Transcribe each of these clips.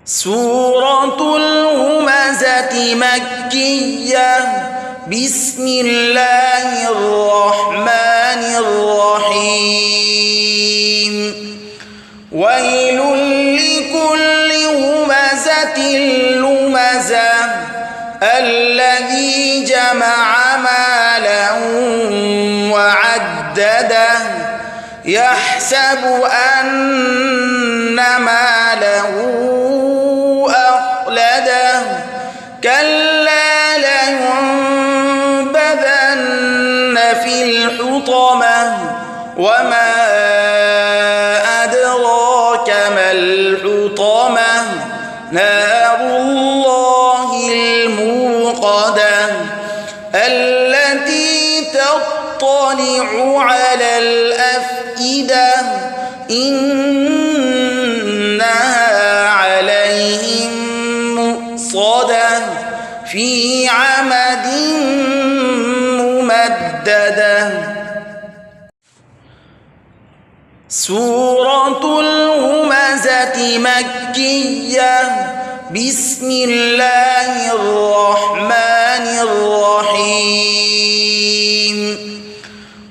سورة الهمزة مكية. بسم الله الرحمن الرحيم. ويل لكل همزة لمزة الذي جمع مالا وعدده يحسب أن ماله أخلده كلا لينبذن في الحطمة وما أدراك ما الحطمة نار الله الموقدة التي تطلع على الأفئدة إنها عليهم مؤصدة في عمد ممددة. سورة الهمزة مكية. بسم الله الرحمن الرحيم.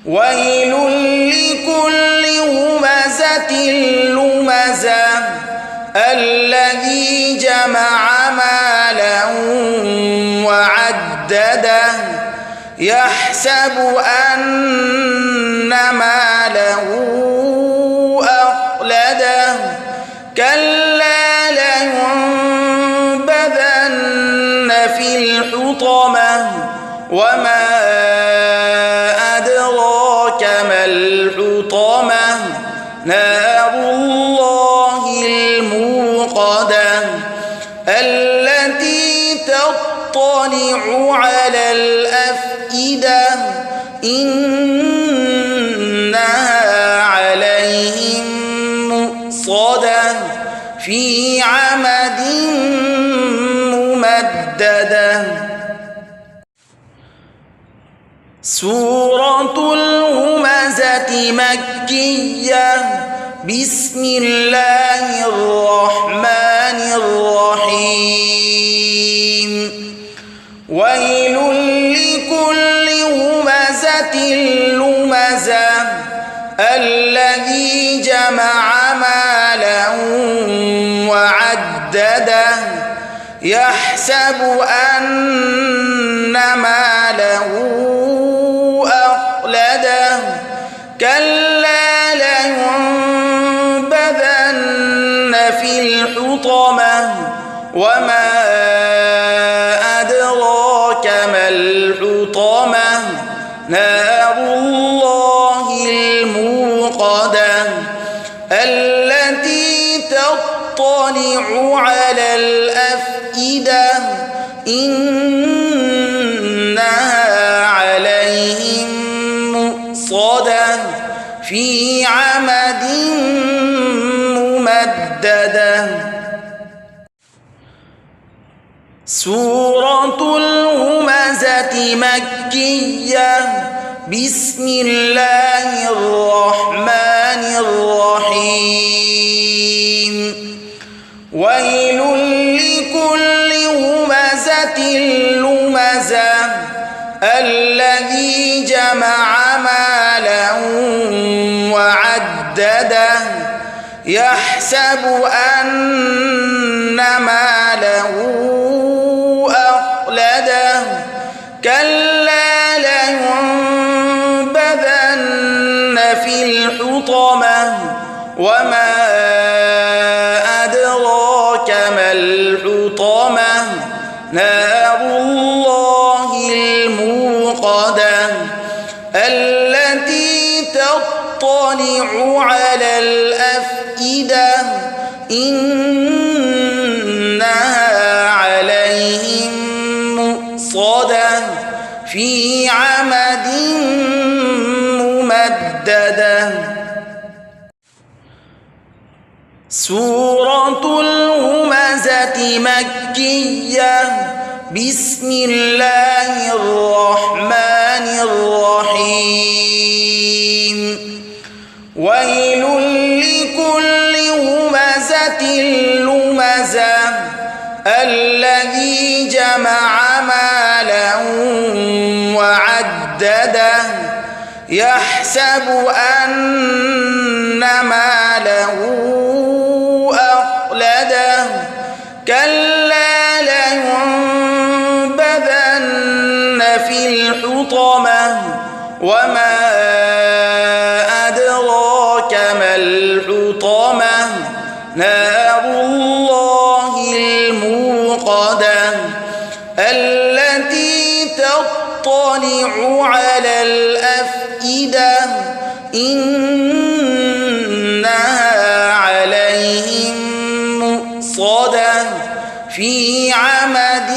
ويل لكل همزة لمزة الذي جمع مالا وعدده يحسب أن ماله أخلده كلا لينبذن في الحطمة وما أدراك ما الحطمة نار الله الموقدة التي تطلع على الأفئدة إنها عليهم مؤصدة في عمد ممددة. سورة الهمزة مكية. بسم الله الرحمن الرحيم. ويل لكل همزة لمزة الذي جمع مالا وعدده يحسب أن ماله أخلده كلا لينبذن في الحطمة وما أدراك ما الحطمة نار الله الموقدة التي تطلع على الأفئدة إنها عليهم مؤصدة في عمد ممددة. سورة الهمزة مكية. بسم الله الرحمن الرحيم. ويل لكل همزة لمزة الذي جمع مالا وعدده يحسب أن ماله أخلده كلا لينبذن في الحطمة وما أدراك ما الحطمة نار الله الموقدة التي تطلع على الأفئدة إنها عليهم مؤصدة في عمد ممددة. سورة الهمزة مكية. بسم الله الرحمن الرحيم. ويل لكل همزة لمزة الذي جمع مالا وعدده يحسب أن ماله أخلده كلا لينبذن في الحطمة وما أدراك ما الحطمة نار الله الموقدة التي تطلع على الأفئدة إنها عليهم مؤصدة في عمد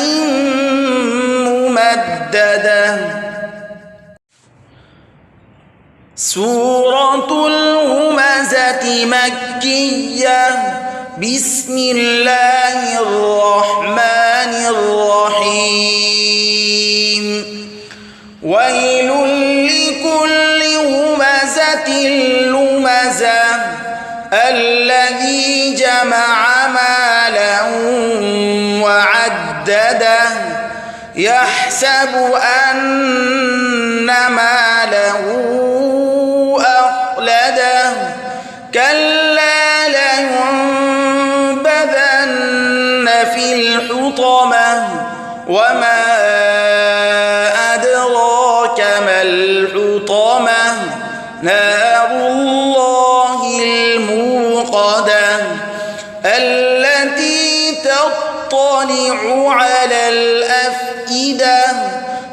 ممددة. سورة الهمزة مكية. بسم الله الرحمن الرحيم. ويل لكل همزة لمزة الذي جمع مالا وعدده يحسب أن ماله أخلده كلا لينبذن في الحطمة وما أدراك ما الحطمة نار الله الموقدة التي تطلع على الأفئدة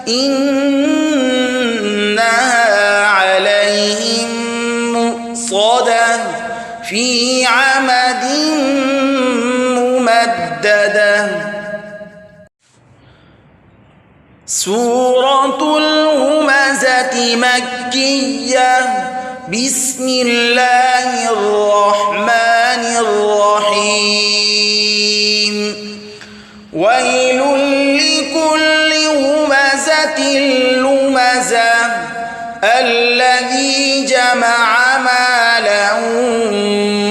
إنها عليهم مؤصدة في عمد ممددة. سورة الهمزة مكية. بسم الله الرحمن الرحيم. ويل لكل همزة لمزة الذي جمع مالا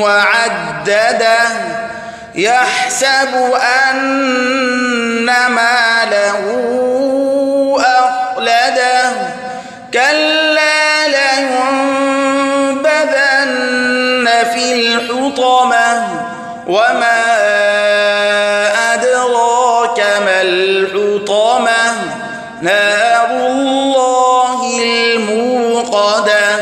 وعدده يحسب أن ماله أخلده كلا لينبذن في الحطمة وما أدراك ما الحطمة نار الله الموقدة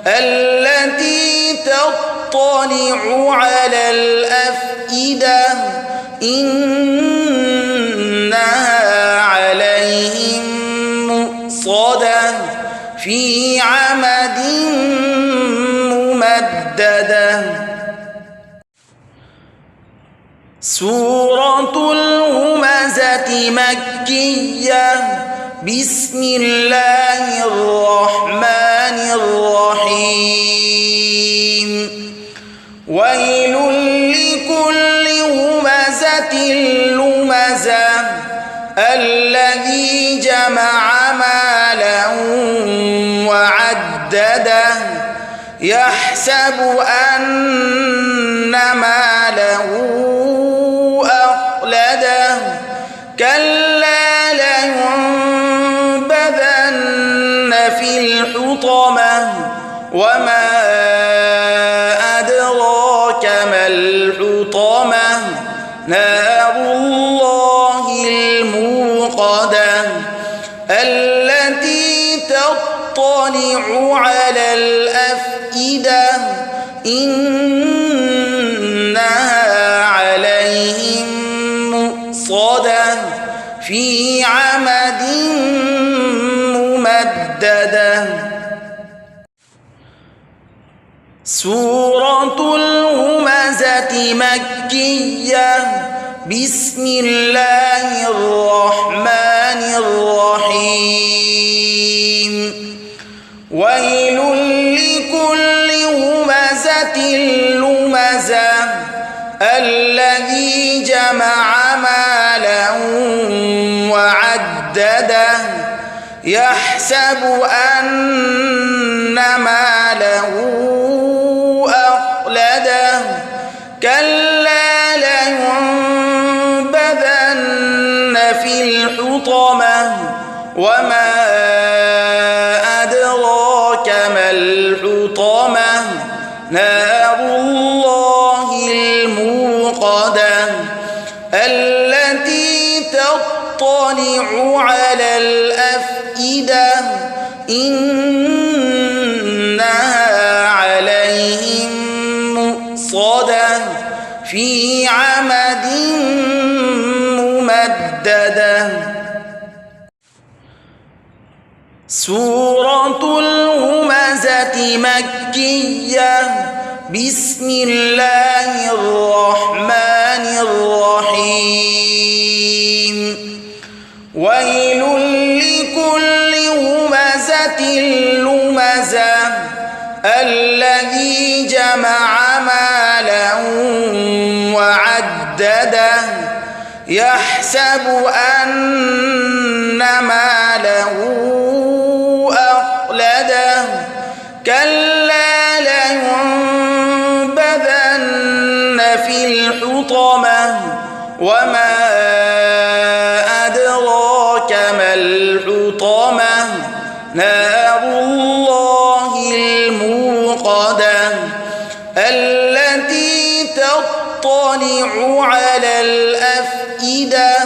التي تطلع على الأفئدة إنها عليهم مؤصدة في عمد ممددة. سورة الهمزة مكية. بسم الله الرحمن الرحيم. ويل لكل همزة لمزة الذي جمع مالا وعدده يحسب أن ماله أخلده كلا لينبذن في الحطمة وما أدراك ما الحطمة نار الله الموقدة التي تطلع على الأفئدة إنها عليهم مؤصدة في عمد ممددة. سورة الهمزة مكية. بسم الله الرحمن الرحيم. ويل لكل همزة لمزة الذي جمع مالا وعدده يحسب أن ماله أخلده كلا لينبذن في الحطمة وما أدراك ما الحطمة نار الله الموقدة التي تطلع على الأفئدة إنها عليهم مؤصدة في عمد ممددة. سورة الهمزة مكية. بسم الله الرحمن الرحيم. ويل لكل همزة لمزة الذي جمع مالا وعدده يحسب أن ماله أخلده كلا لينبذن في الحطمة وما أدراك ما الحطمة نار الله الموقدة التي تطلع على الأفئدة